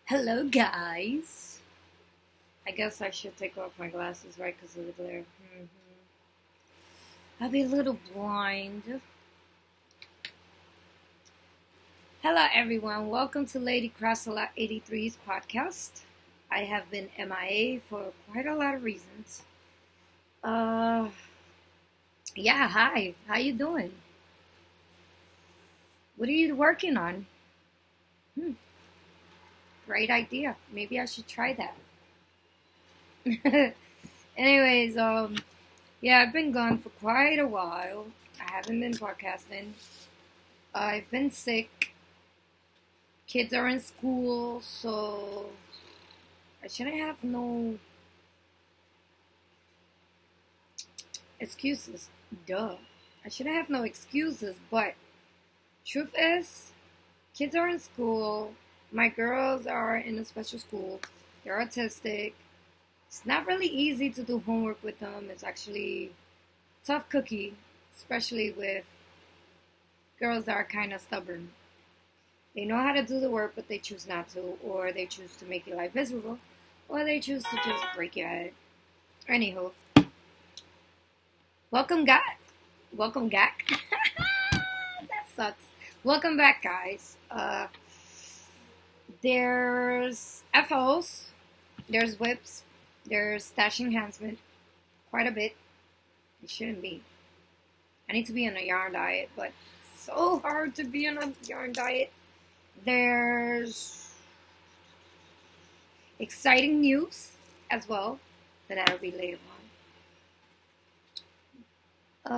Hello, guys. I guess I should take off my glasses, right, because of the glare. I'll be a little blind. Hello, everyone. Welcome to Lady Crossola 83's podcast. I have been MIA for quite a lot of reasons. Yeah, hi. How you doing? What are you working on? Great idea. Maybe I should try that. Anyways, yeah, I've been gone for quite a while. I haven't been podcasting. I've been sick. Kids are in school, so I shouldn't have no excuses. Duh. I shouldn't have no excuses, but truth is, kids are in school. My girls are in a special school. They're autistic. It's not really easy to do homework with them. It's actually tough cookie, especially with girls that are kind of stubborn. They know how to do the work, but they choose not to, or they choose to make your life miserable, or they choose to just break your head. Anywho, welcome back. Welcome back. That sucks. Welcome back, guys. There's FOs, there's whips, there's stash enhancement, quite a bit. It shouldn't be. I need to be on a yarn diet, but it's so hard to be on a yarn diet. There's exciting news as well, but that'll be later on.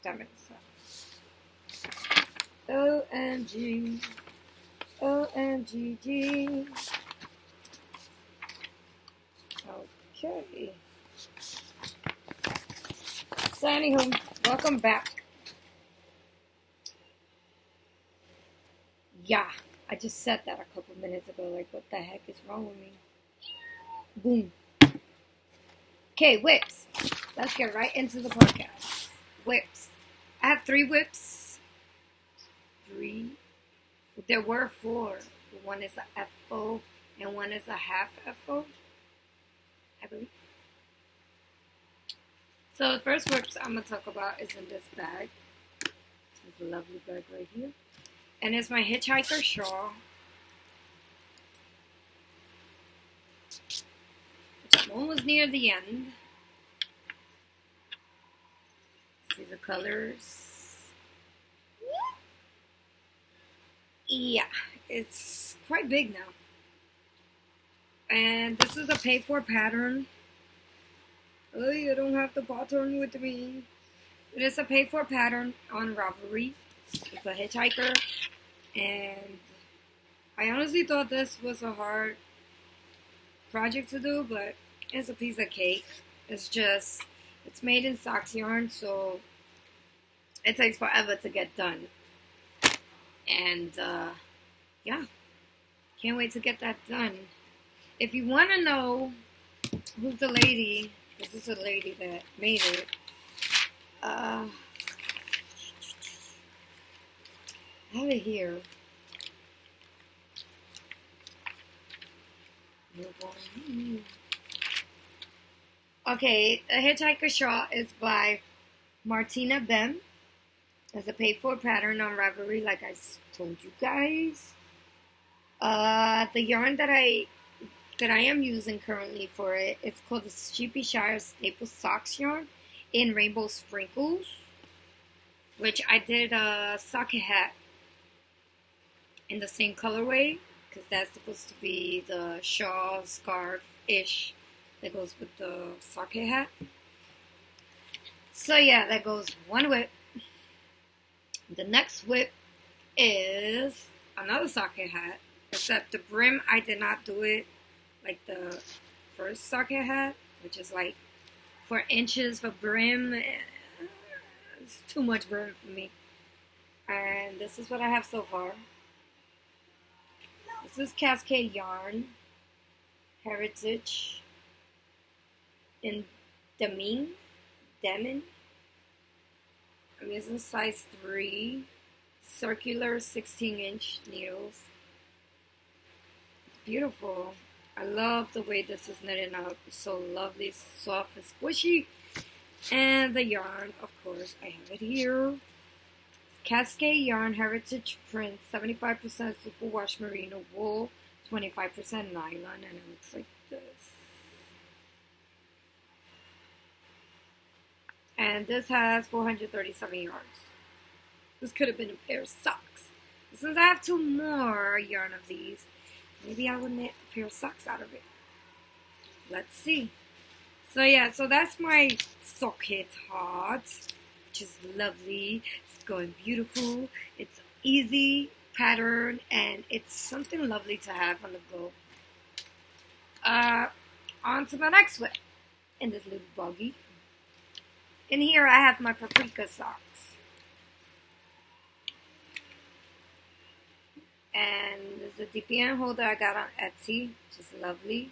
10 minutes left. OMG. OMGG. Okay. So anywho, welcome back. Yeah, I just said that a couple minutes ago. Like, what the heck is wrong with me? Boom. Okay, whips. Let's get right into the podcast. Whips. I have 3 whips. 3. There were 4. One is a FO and one is a half FO, I believe. So the first whips I'm going to talk about is in this bag. It's a lovely bag right here. And it's my hitchhiker shawl. I'm almost near the end. See the colors. Yeah, it's quite big now. And this is a pay-for pattern. Oh, you don't have the pattern with me. It is a pay-for pattern on Ravelry. It's a hitchhiker. And I honestly thought this was a hard project to do, but it's a piece of cake. It's made in socks yarn, so it takes forever to get done. And, yeah, can't wait to get that done. If you want to know who's the lady, this is a lady that made it, I have it here. Okay, A Hitchhiker Shawl is by Martina Bem. It's a paid-for pattern on Ravelry, like I told you guys. The yarn that I am using currently for it, it's called the Sheepyshire Staple Socks yarn in Rainbow Sprinkles, which I did a socket hat in the same colorway, because that's supposed to be the shawl scarf-ish that goes with the socket hat. So yeah, that goes one whip. The next whip is another socket hat, except the brim, I did not do it like the first socket hat, which is like 4 inches for brim. It's too much brim for me. And this is what I have so far. This is Cascade Yarn, Heritage, in Demin. I'm using size 3. circular 16-inch needles. It's beautiful. I love the way this is knitted out. It's so lovely, soft, and squishy. And the yarn, of course, I have it here. Cascade Yarn Heritage Print, 75% superwash merino wool, 25% nylon, and it looks like this. And this has 437 yards. This could have been a pair of socks. Since I have 2 more yarn of these, maybe I would knit a pair of socks out of it. Let's see. So yeah, so that's my socket heart, which is lovely. It's going beautiful. It's easy pattern, and it's something lovely to have on the go. On to my next one in this little buggy. In here I have my paprika socks. And there's a DPN holder I got on Etsy, which is lovely.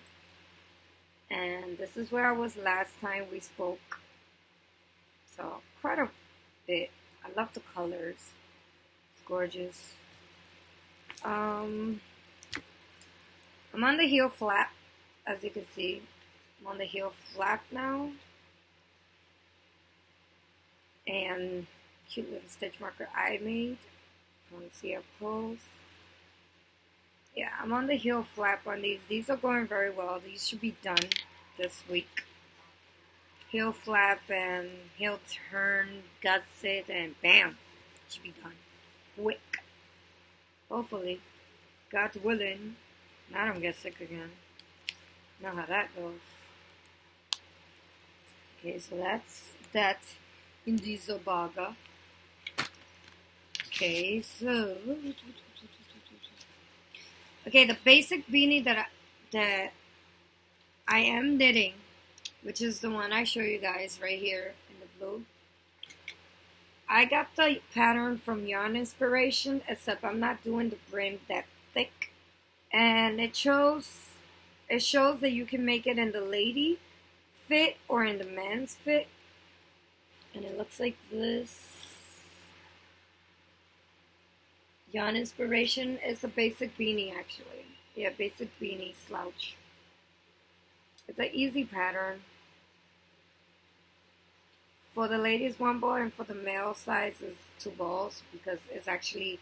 And this is where I was last time we spoke. So quite a bit. I love the colors. It's gorgeous. I'm on the heel flap, as you can see. I'm on the heel flap now. And cute little stitch marker I made. If you want to see up close. Yeah, I'm on the heel flap on these. These are going very well. These should be done this week. Heel flap and heel turn, gusset, and bam, should be done quick. Hopefully, God's willing. I don't get sick again. Know how that goes. Okay, so that's that in the Zobaga. Okay, so okay, the basic beanie that I am knitting, which is the one I show you guys right here in the blue. I got the pattern from Yarn Inspiration, except I'm not doing the brim that thick. And it shows that you can make it in the lady fit or in the men's fit. And it looks like this. Yarn Inspiration is a basic beanie, actually. Yeah, basic beanie slouch. It's an easy pattern. For the ladies, 1 ball, and for the male size is 2 balls, because it's actually,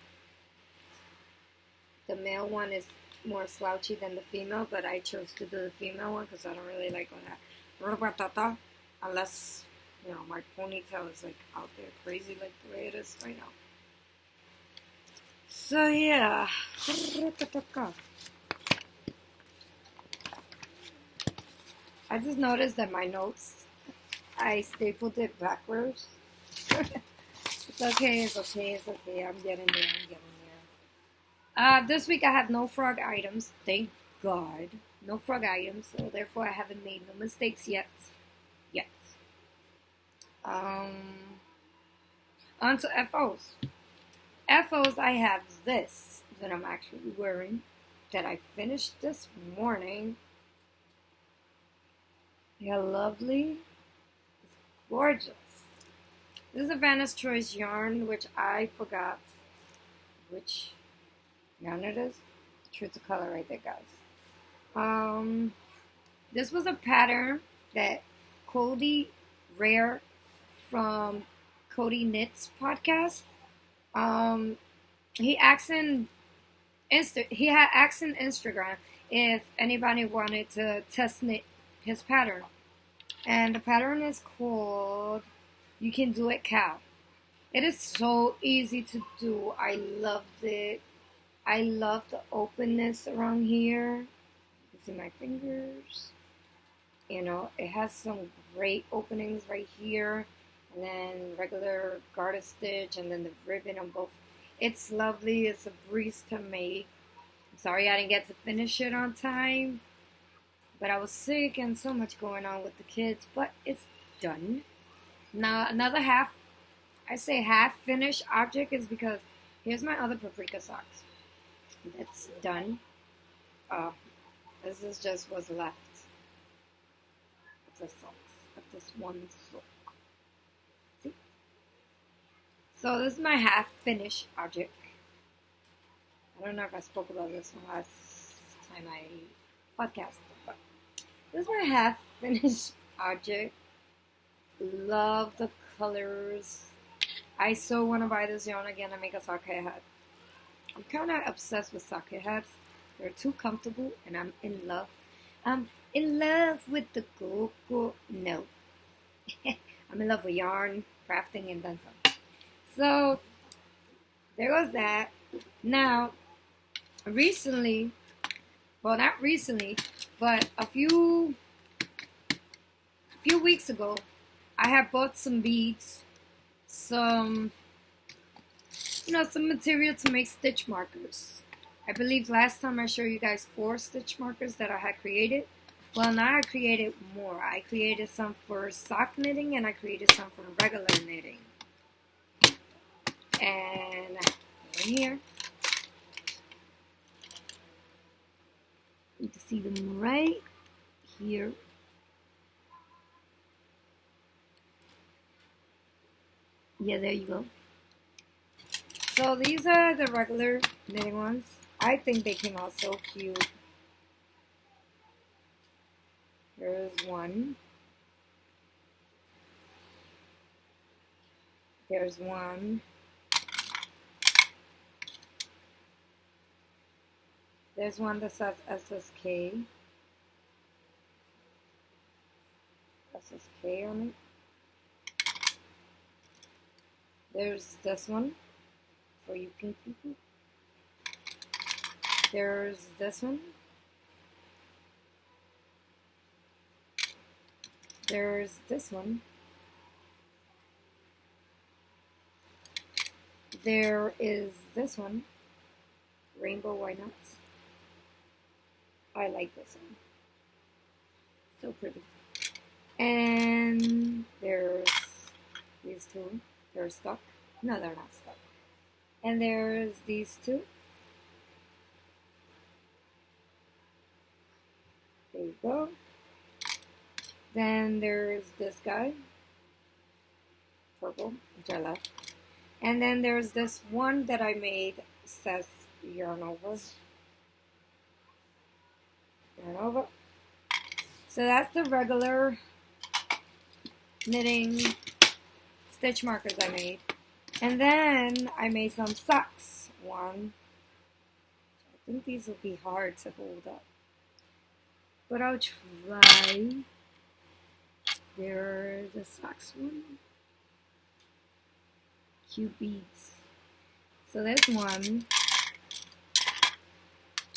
the male one is more slouchy than the female, but I chose to do the female one because I don't really like all that, unless, you know, my ponytail is like out there crazy like the way it is right now. So yeah, I just noticed that my notes, I stapled it backwards. It's okay, it's okay, it's okay. I'm getting there. This week I have no frog items, thank God. No frog items, so therefore I haven't made no mistakes yet. On to FOs. FOs, I have this that I'm actually wearing, that I finished this morning. Yeah, lovely. It's gorgeous. This is a Vanna's Choice yarn, which I forgot which yarn it is. True to color right there, guys. This was a pattern that Cody Rare from Cody Knits podcast. He asked in Instagram if anybody wanted to test knit his pattern, and the pattern is called "You Can Do It, Cow." It is so easy to do. I loved it. I love the openness around here. You can see my fingers. You know, it has some great openings right here, and then regular garter stitch, and then the ribbon on both. It's lovely. It's a breeze to make. I'm sorry I didn't get to finish it on time, but I was sick and so much going on with the kids, but it's done. Now another half, I say half finished object, is because here's my other paprika socks. That's done. This is just what's left of the socks, of this one sock. See? So this is my half-finished object. I don't know if I spoke about this one last time I podcasted, but this is my half-finished object. Love the colors. I so want to buy this yarn again and make a sake hat. I'm kind of obsessed with sake hats. They're too comfortable, and I'm in love. I'm in love with the go-go. No. I'm in love with yarn, crafting, and then some. So, there goes that. Now, recently, well, not recently, but a few weeks ago, I had bought some beads, some material to make stitch markers. I believe last time I showed you guys 4 stitch markers that I had created. Well, now I created more. I created some for sock knitting, and I created some for regular knitting. And they're here. You can see them right here. Yeah, there you go. So these are the regular knitting ones. I think they came out so cute. There's one. There's one. There's one that says SSK. SSK on it. There's this one for you pink people. There's this one. There's this one. There is this one. Rainbow Why Not? I like this one. So pretty. And there's these two. They're stuck. No, they're not stuck. And there's these two. There you go. Then there's this guy. Purple, which I love. And then there's this one that I made. Says yarn over. Yarn over. So that's the regular knitting stitch markers I made. And then I made some socks. One. I think these will be hard to hold up, but I'll try. There's the socks one. Cute beads. So there's one.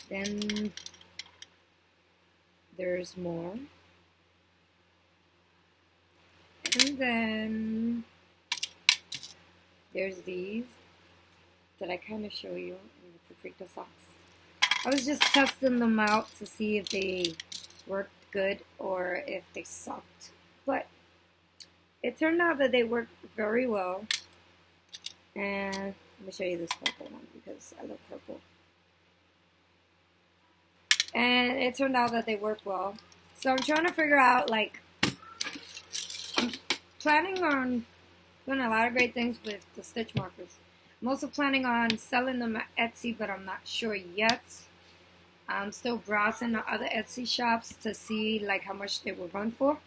Then there's more. And then there's these that I kind of show you in the paprika socks. I was just testing them out to see if they worked good or if they sucked. But it turned out that they worked very well. And let me show you this purple one because I love purple. And it turned out that they work well. So I'm trying to figure out, like, I'm planning on doing a lot of great things with the stitch markers. I'm also planning on selling them at Etsy, but I'm not sure yet. I'm still browsing the other Etsy shops to see, like, how much they will run for.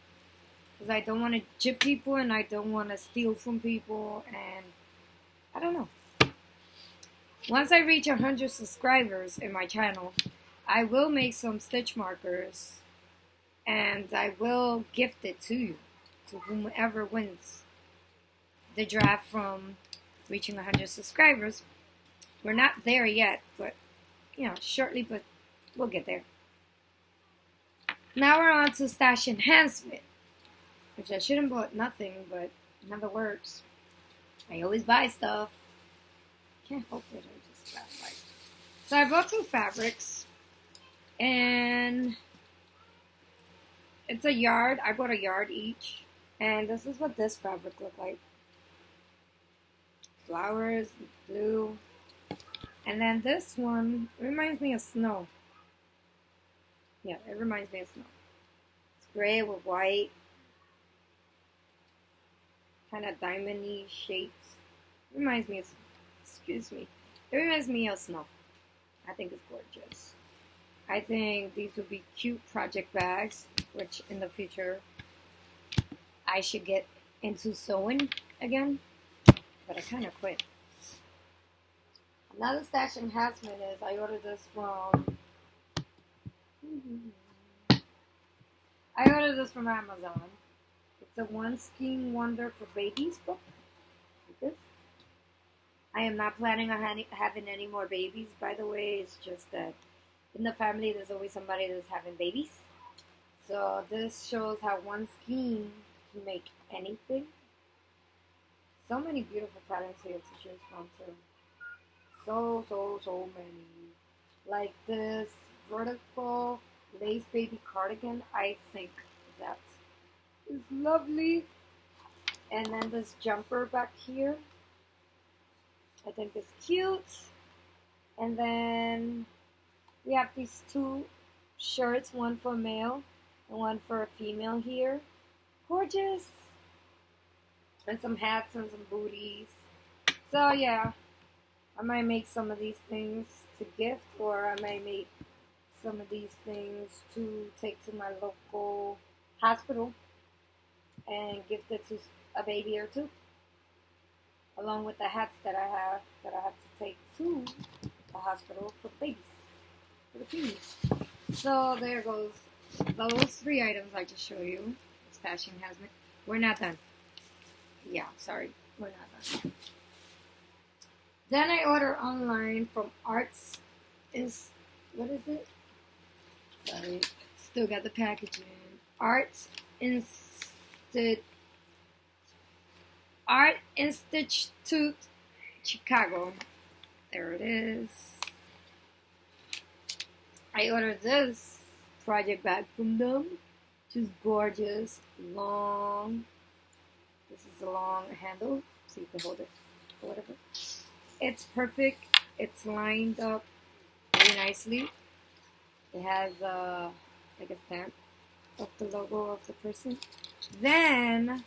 Because I don't want to jip people and I don't want to steal from people, and I don't know. Once I reach 100 subscribers in my channel, I will make some stitch markers and I will gift it to you, to whomever wins the draft from reaching 100 subscribers. We're not there yet, but, you know, shortly, but we'll get there. Now we're on to stash enhancement, which I shouldn't bought nothing, but it never works. I always buy stuff. Can't help it, I just got like. So I bought some fabrics, and it's a yard. I bought a yard each, and this is what this fabric looked like. Flowers, blue, and then this one reminds me of snow. Yeah, it reminds me of snow. It's gray with white, kind of diamond-y shapes. Reminds me of, excuse me, it reminds me of snow. I think it's gorgeous. I think these would be cute project bags, which in the future I should get into sewing again, but I kind of quit. Another stash enhancement is I ordered this from Amazon. It's a One Skein Wonder for Babies book. Like this. I am not planning on having any more babies, by the way. It's just that in the family there's always somebody that's having babies. So this shows how one skein can make anything. So many beautiful patterns here to choose from too. So many. Like this vertical lace baby cardigan, I think that is lovely. And then this jumper back here, I think is cute. And then we have these two shirts, one for male and one for a female here. Gorgeous. And some hats and some booties. So yeah, I might make some of these things to gift, or I might make some of these things to take to my local hospital and gift it to a baby or two, along with the hats that I have to take to the hospital for babies, for the babies. So there goes those 3 items I just showed you. This fashion has me. We're not done. Yeah, sorry, we're not done. Then I order online from Arts what is it? Sorry, still got the packaging. Art Institute Chicago. There it is. I ordered this project bag from them, which is gorgeous, long. This is a long handle, so you can hold it or whatever. It's perfect. It's lined up very nicely. It has like a stamp of the logo of the person. Then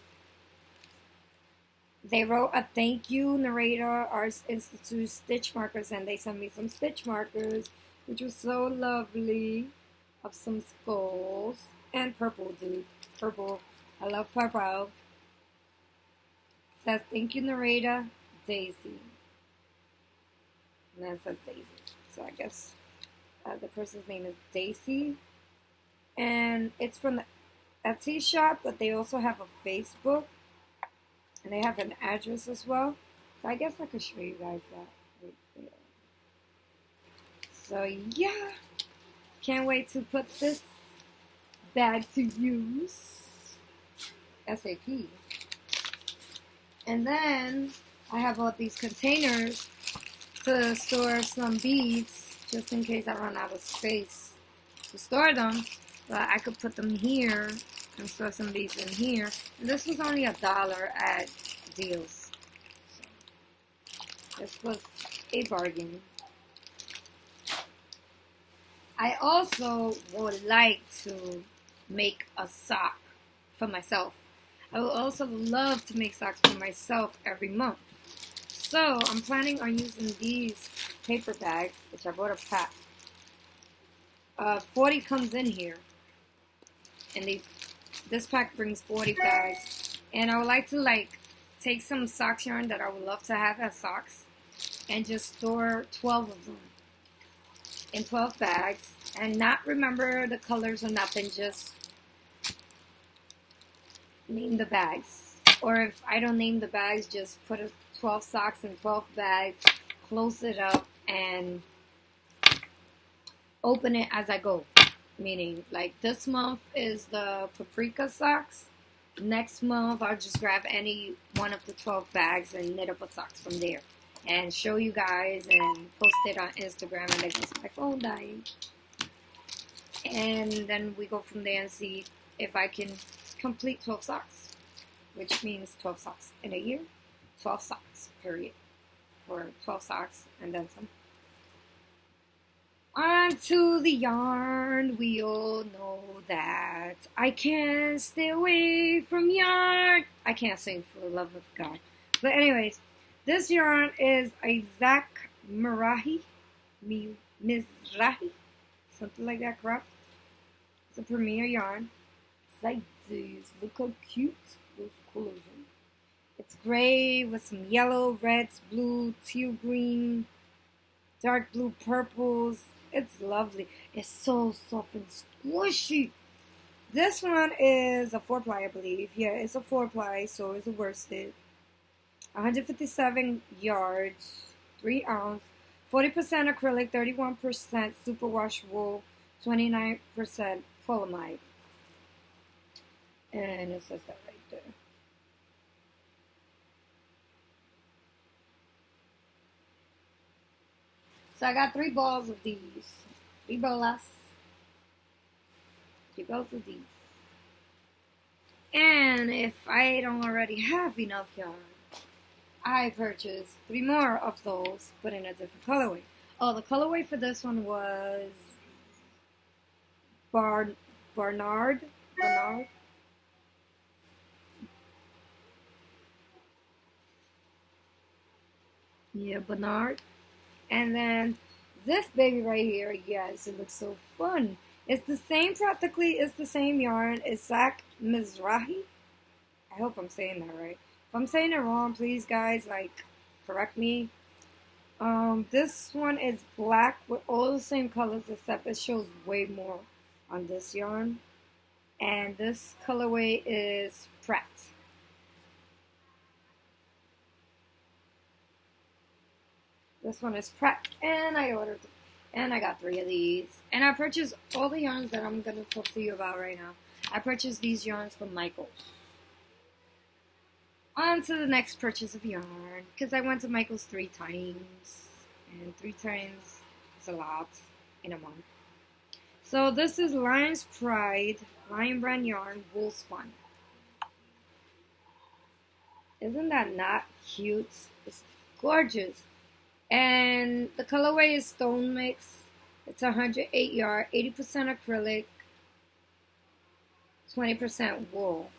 they wrote a thank you, narrator, Arts Institute stitch markers, and they sent me some stitch markers, which was so lovely, of some skulls and purple, dude. Purple. I love purple. It says thank you, narrator, Daisy. And then it says Daisy. So I guess the person's name is Daisy. And it's from the Etsy shop, but they also have a Facebook. And they have an address as well. So I guess I could show you guys that right there. So yeah. Can't wait to put this bag to use. SAP. And then I have all these containers to store some beads, just in case I run out of space to store them. But I could put them here and store some beads in here. And this was only $1 at Deals. So this was a bargain. I also would like to make a sock for myself. I would also love to make socks for myself every month. So I'm planning on using these paper bags, which I bought a pack. 40 comes in here, and this pack brings 40 bags. And I would like to take some socks yarn that I would love to have as socks, and just store 12 of them in 12 bags, and not remember the colors or nothing. Just name the bags, or if I don't name the bags, just put 12 socks in 12 bags, close it up, and open it as I go. Meaning, like this month is the paprika socks. Next month, I'll just grab any one of the 12 bags and knit up a socks from there, and show you guys and post it on Instagram. And I guess my phone died, and then we go from there and see if I can complete 12 socks, which means 12 socks in a year, 12 socks, period, or 12 socks and then some. On to the yarn. We all know that I can't stay away from yarn. I can't sing for the love of God. But anyways, This yarn is Isaac Mizrahi, something like that, correct? It's a premier yarn. It's like this. Look how cute those colors are. It's gray with some yellow, reds, blue, teal green, dark blue purples. It's lovely. It's so soft and squishy. This one is a 4-ply, I believe. Yeah, it's a 4-ply, so it's a worsted. 157 yards, 3 ounce, 40% acrylic, 31% superwash wool, 29% polyamide. And it says that right there. So I got 3 balls of these. 3 bolas. 3 balls of these. And if I don't already have enough yarn, I purchased 3 more of those, but in a different colorway. Oh, the colorway for this one was Barnard. Yeah, Barnard. And then this baby right here, yes, it looks so fun. It's the same, practically, it's the same yarn. It's Isaac Mizrahi. I hope I'm saying that right. If I'm saying it wrong, please, guys, like, correct me. This one is black with all the same colors, except it shows way more on this yarn. And this colorway is Pratt. This one is Pratt, and I ordered, and I got 3 of these. And I purchased all the yarns that I'm going to talk to you about right now. I purchased these yarns from Michaels. On to the next purchase of yarn, because I went to Michaels 3 times, and 3 times is a lot in a month. So this is Lion's Pride, Lion Brand yarn, woolspun. Isn't that not cute? It's gorgeous. And the colorway is Stone Mix. It's 108 yard, 80% acrylic, 20% wool.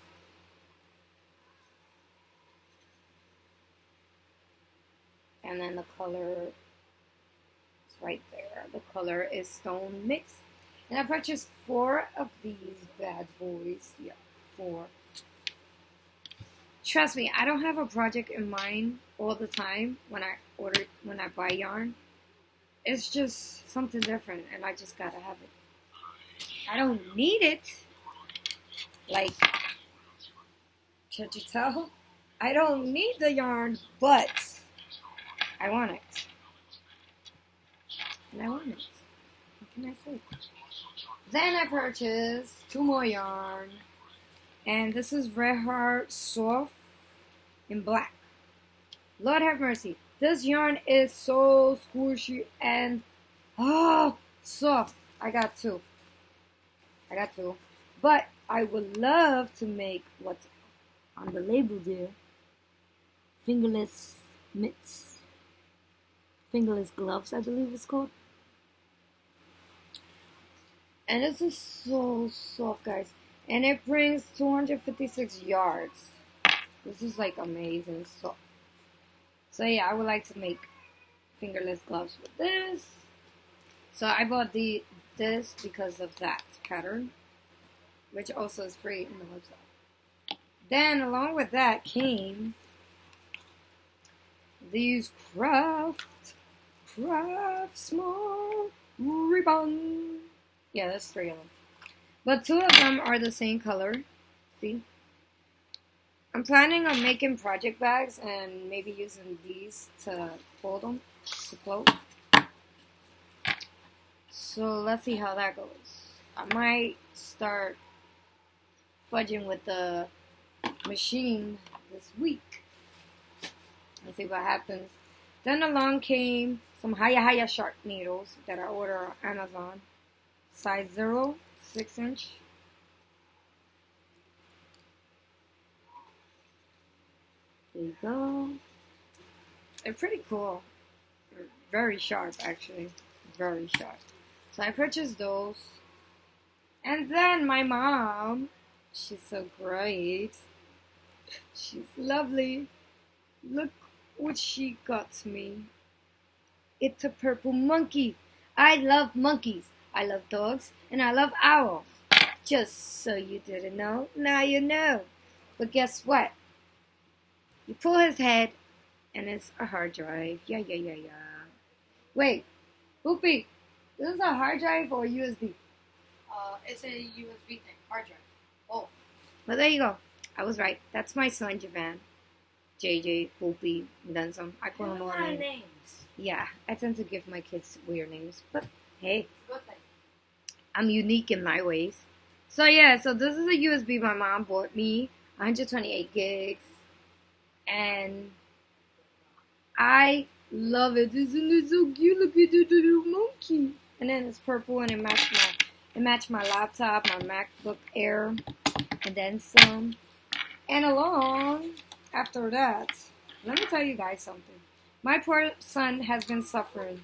And then the color is right there. The color is Stone Mix. And I purchased 4 of these bad boys. Yeah, 4. Trust me, I don't have a project in mind all the time when I buy yarn. It's just something different, and I just gotta have it. I don't need it. Like, can't you tell? I don't need the yarn, but I want it. And I want it. What can I say? Then I purchased 2 more yarn. And this is Red Heart Soft in black. Lord have mercy. This yarn is so squishy and soft. I got 2. But I would love to make what's on the label there. Fingerless mitts. Fingerless gloves, I believe it's called. And this is so soft, guys. And it brings 256 yards. This is like amazing soft. So yeah, I would like to make fingerless gloves with this. So I bought this because of that pattern, which also is free on the website. Then along with that came these craft small ribbon. Yeah, there's 3 of them. But 2 of them are the same color. See? I'm planning on making project bags and maybe using these to hold them, to close. So let's see how that goes. I might start fudging with the machine this week. Let's see what happens. Then along came some Haya shark needles that I ordered on Amazon. Size 0, 6-inch. There you go. They're pretty cool. They're very sharp, actually. Very sharp. So I purchased those. And then my mom, she's so great. She's lovely. Look what she got me. It's a purple monkey. I love monkeys. I love dogs. And I love owls. Just so you didn't know, now you know. But guess what? You pull his head, and it's a hard drive. Yeah. Wait, Whoopi, this is a hard drive or USB? It's a USB thing, hard drive. Oh. Well, there you go. I was right. That's my son, Javan. JJ, Whoopi, and then some. I call him all names. Yeah, I tend to give my kids weird names. But, hey, Good thing. I'm unique in my ways. So, yeah, so this is a USB my mom bought me. 128 gigs. And I love it. Isn't it so cute? Look at the little monkey. And then it's purple and it matched my laptop, my MacBook Air, and then some. And along after that, let me tell you guys something. My poor son has been suffering.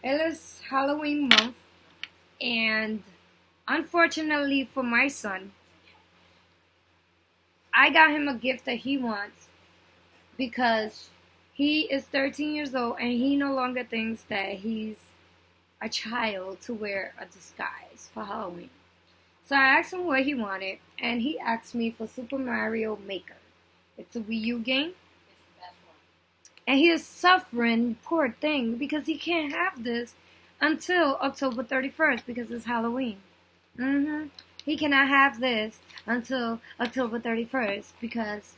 It is Halloween month, and unfortunately for my son, I got him a gift that he wants because he is 13 years old and he no longer thinks that he's a child to wear a disguise for Halloween. So I asked him what he wanted, and he asked me for Super Mario Maker. It's a Wii U game. It's the best one. And he is suffering, poor thing, because he can't have this until October 31st because it's Halloween. He cannot have this until October 31st because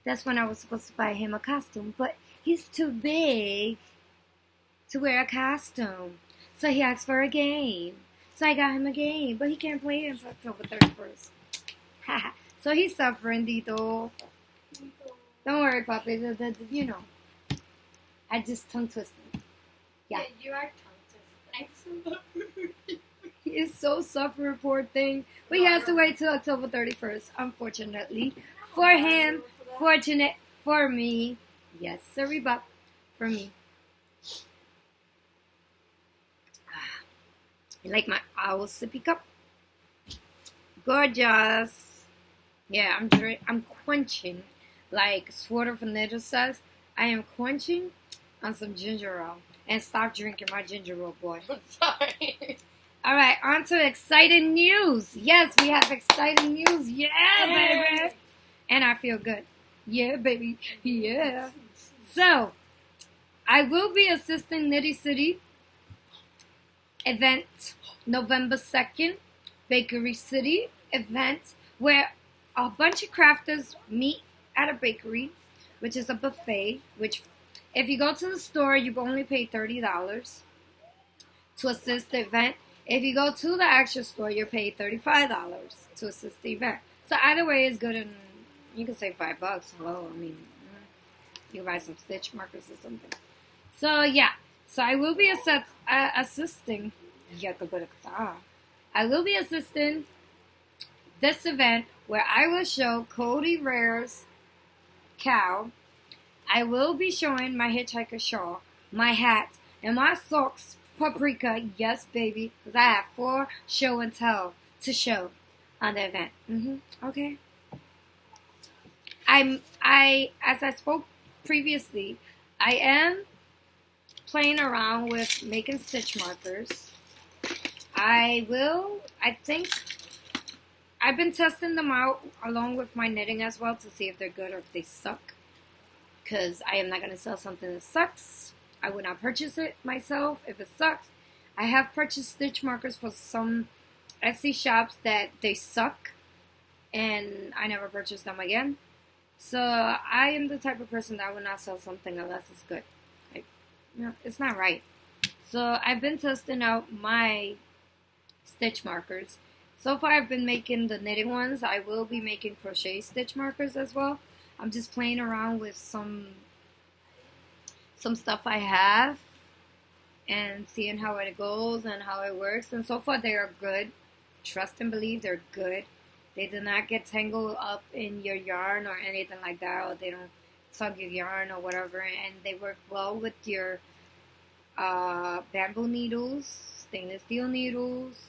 that's when I was supposed to buy him a costume. But he's too big to wear a costume. So he asked for a game. So I got him a game, but he can't play it until October 31st. So he's suffering, Dito. Don't worry, Papi. You know. I just tongue twisted. Yeah. You are tongue twisted. He is so suffering, poor thing. But he has to wait till October 31st, unfortunately. For him, fortunate for me. Yes, sorry, but for me. You like my owl sippy cup? Gorgeous. Yeah, I'm quenching. Like Swatter Vanetta says, I am quenching on some ginger ale. And stop drinking my ginger ale, boy. I'm sorry. Alright, on to exciting news. Yes, we have exciting news. Yeah, baby. And I feel good. Yeah, baby. Yeah. So, I will be assisting Nitty City event November 2nd, Bakery City event, where a bunch of crafters meet at a bakery, which is a buffet, which if you go to the store, you only pay $30 to assist the event. If you go to the actual store, you pay $35 to assist the event. So either way is good, and you can save $5. Hello, I mean, you can buy some stitch markers or something. So yeah, so I will be assisting. I will be assisting this event where I will show Cody Rare's cow. I will be showing my hitchhiker shawl, my hat, and my socks. Paprika, yes, baby, because I have 4 show and tell to show on the event. Okay. As I spoke previously, I am playing around with making stitch markers. I've been testing them out along with my knitting as well to see if they're good or if they suck. Because I am not going to sell something that sucks. I would not purchase it myself if it sucks. I have purchased stitch markers for some Etsy shops that they suck, and I never purchased them again. So I am the type of person that would not sell something unless it's good. Like, it's not right. So I've been testing out my stitch markers. So far I've been making the knitting ones. I will be making crochet stitch markers as well. I'm just playing around with some stuff I have and seeing how it goes and how it works. And so far they are good. Trust and believe they're good. They do not get tangled up in your yarn or anything like that, or they don't tug your yarn or whatever. And they work well with your bamboo needles, stainless steel needles,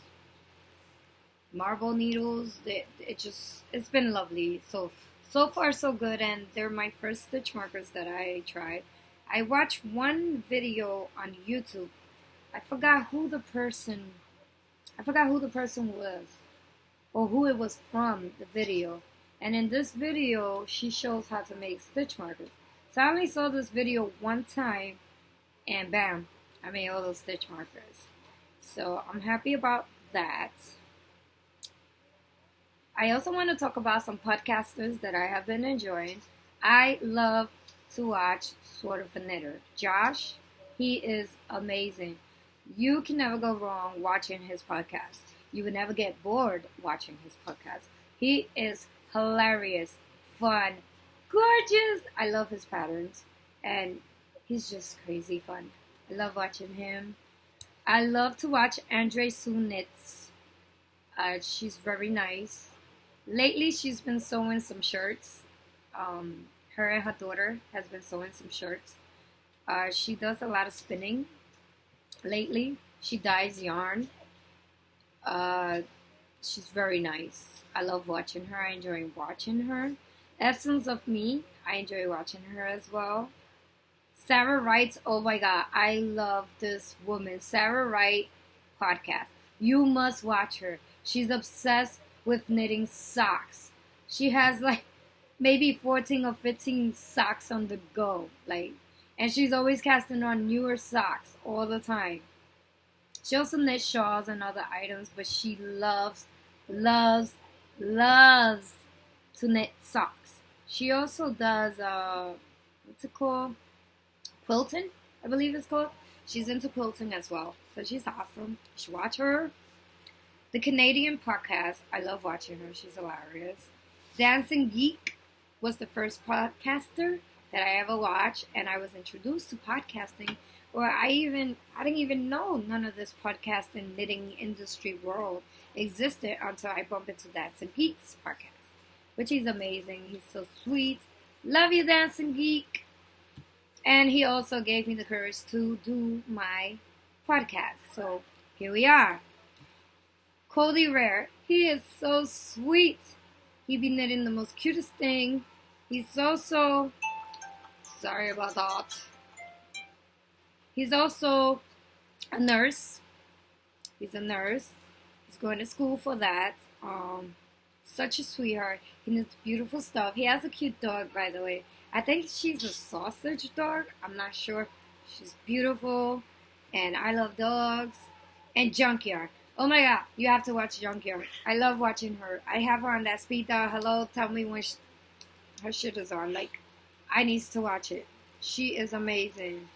marble needles. It's been lovely so So far, so good, and they're my first stitch markers that I tried. I watched one video on YouTube. I forgot who the person was, or who it was from, the video. And in this video, she shows how to make stitch markers. So I only saw this video one time, and bam, I made all those stitch markers. So I'm happy about that. I also want to talk about some podcasters that I have been enjoying. I love to watch Sort of a Knitter. Josh, he is amazing. You can never go wrong watching his podcast. You would never get bored watching his podcast. He is hilarious, fun, gorgeous. I love his patterns, and he's just crazy fun. I love watching him. I love to watch Andre Sue Knits. She's very nice. Lately, she's been sewing some shirts. Her and her daughter has been sewing some shirts. She does a lot of spinning. Lately, she dyes yarn. She's very nice. I love watching her. I enjoy watching her. Essence of Me, I enjoy watching her as well. Sarah Wright's, oh my god, I love this woman. Sarah Wright podcast. You must watch her. She's obsessed with knitting socks. She has like maybe 14 or 15 socks on the go. And she's always casting on newer socks all the time. She also knits shawls and other items, but she loves to knit socks. She also does, what's it called? Quilting, I believe it's called. She's into quilting as well. So she's awesome. You should watch her. The Canadian podcast, I love watching her. She's hilarious. Dancing Geek was the first podcaster that I ever watched, and I was introduced to podcasting, or I didn't even know none of this podcasting knitting industry world existed until I bumped into Dancing Geek's podcast, which is amazing. He's so sweet. Love you, Dancing Geek. And he also gave me the courage to do my podcast. So here we are. Cody Rare, he is so sweet. He be knitting the most cutest thing. He's also, sorry about that. He's also a nurse. He's a nurse. He's going to school for that. Such a sweetheart. He knits beautiful stuff. He has a cute dog, by the way. I think she's a sausage dog. I'm not sure. She's beautiful. And I love dogs. And Junkyard. Oh my god, you have to watch Junkyard. I love watching her. I have her on that speed dial. Hello, tell me when her shit is on. I need to watch it. She is amazing.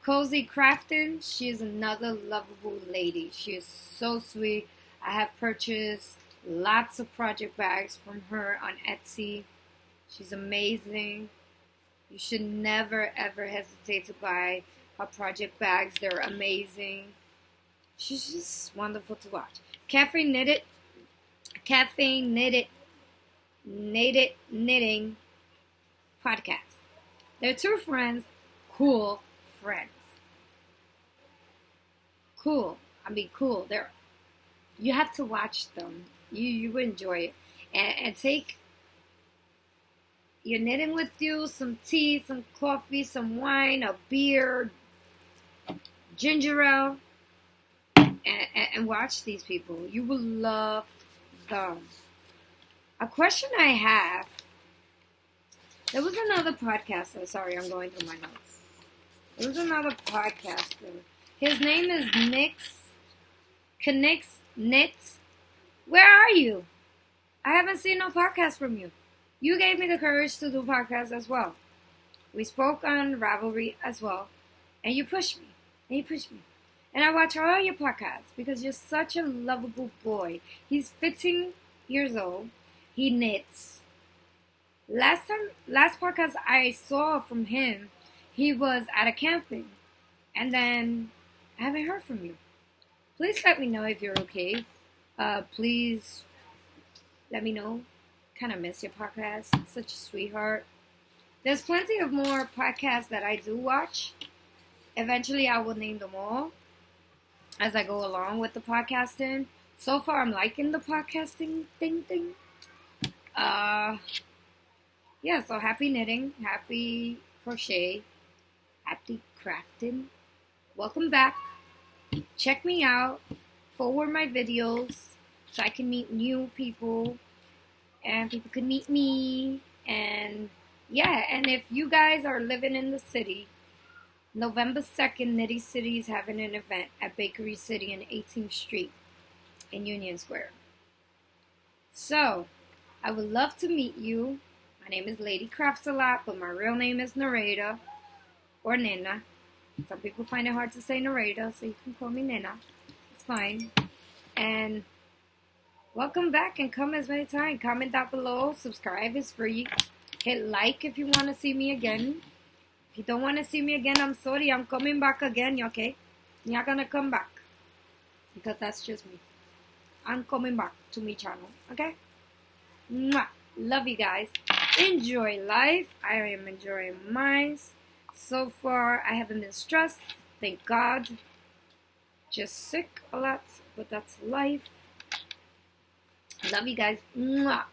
Cozy Crafting, she is another lovable lady. She is so sweet. I have purchased lots of project bags from her on Etsy. She's amazing. You should never ever hesitate to buy her project bags. They're amazing. She's just wonderful to watch. Cafe Knitting podcast. They're two friends, cool friends. Cool. I mean, cool. You have to watch them. You enjoy it. And take your knitting with you, some tea, some coffee, some wine, a beer, ginger ale. And watch these people. You will love them. A question I have. There was another podcaster. Sorry, I'm going through my notes. There was another podcaster. His name is Knits. Where are you? I haven't seen no podcast from you. You gave me the courage to do podcasts as well. We spoke on Ravelry as well. And you pushed me. And I watch all your podcasts because you're such a lovable boy. He's 15 years old. He knits. Last podcast I saw from him, he was at a camping. And then I haven't heard from you. Please let me know if you're okay. Please let me know. Kind of miss your podcast. Such a sweetheart. There's plenty of more podcasts that I do watch. Eventually I will name them all as I go along with the podcasting. So far, I'm liking the podcasting thing. yeah, so happy knitting, happy crochet, happy crafting. Welcome back. Check me out. Forward my videos so I can meet new people and people can meet me. And yeah, and if you guys are living in the city, November 2nd, Nitty City is having an event at Bakery City in 18th Street in Union Square. So, I would love to meet you. My name is Lady Crafts a Lot, but my real name is Nareda or Nina. Some people find it hard to say Nareda, so you can call me Nina. It's fine. And welcome back and come as many times. Comment down below. Subscribe is free. Hit like if you want to see me again. If you don't want to see me again, I'm sorry. I'm coming back again, okay? I'm not gonna come back. Because that's just me. I'm coming back to my channel, okay? Mwah. Love you guys. Enjoy life. I am enjoying mine. So far, I haven't been stressed. Thank God. Just sick a lot, but that's life. Love you guys. Mwah.